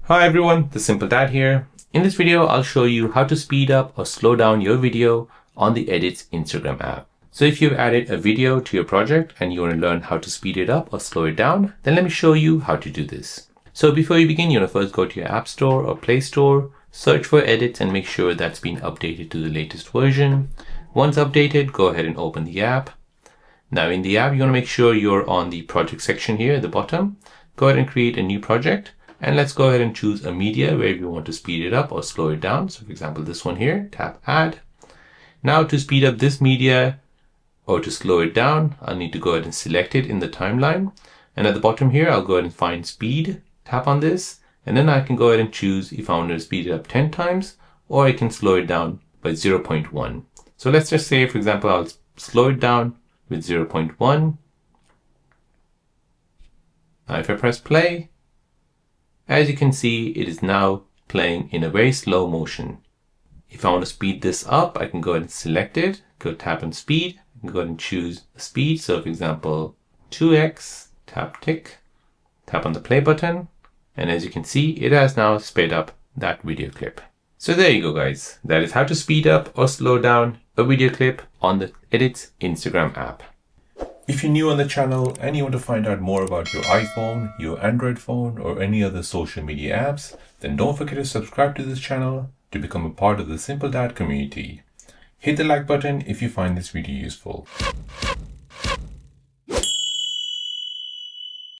Hi everyone, The Simple Dad here. In this video, I'll show you how to speed up or slow down your video on the Edits Instagram app. So if you've added a video to your project and you want to learn how to speed it up or slow it down, then let me show you how to do this. So before you begin, you want to first go to your App Store or Play Store, search for Edits and make sure that's been updated to the latest version. Once updated, go ahead and open the app. Now in the app, you want to make sure you're on the project section here at the bottom. Go ahead and create a new project. And let's go ahead and choose a media where you want to speed it up or slow it down. So for example, this one here, tap add. Now to speed up this media or to slow it down, I'll need to go ahead and select it in the timeline. And at the bottom here, I'll go ahead and find speed, tap on this, and then I can go ahead and choose if I want to speed it up 10 times or I can slow it down by 0.1. So let's just say, for example, I'll slow it down with 0.1. Now if I press play, as you can see, it is now playing in a very slow motion. If I want to speed this up, I can go ahead and select it, go tap on speed, and go ahead and choose the speed. So for example, 2x, tap tick, tap on the play button. And as you can see, it has now sped up that video clip. So there you go, guys. That is how to speed up or slow down a video clip on the Edits Instagram app. If you're new on the channel and you want to find out more about your iPhone, your Android phone, or any other social media apps, then don't forget to subscribe to this channel to become a part of the Simple Dad community. Hit the like button if you find this video useful.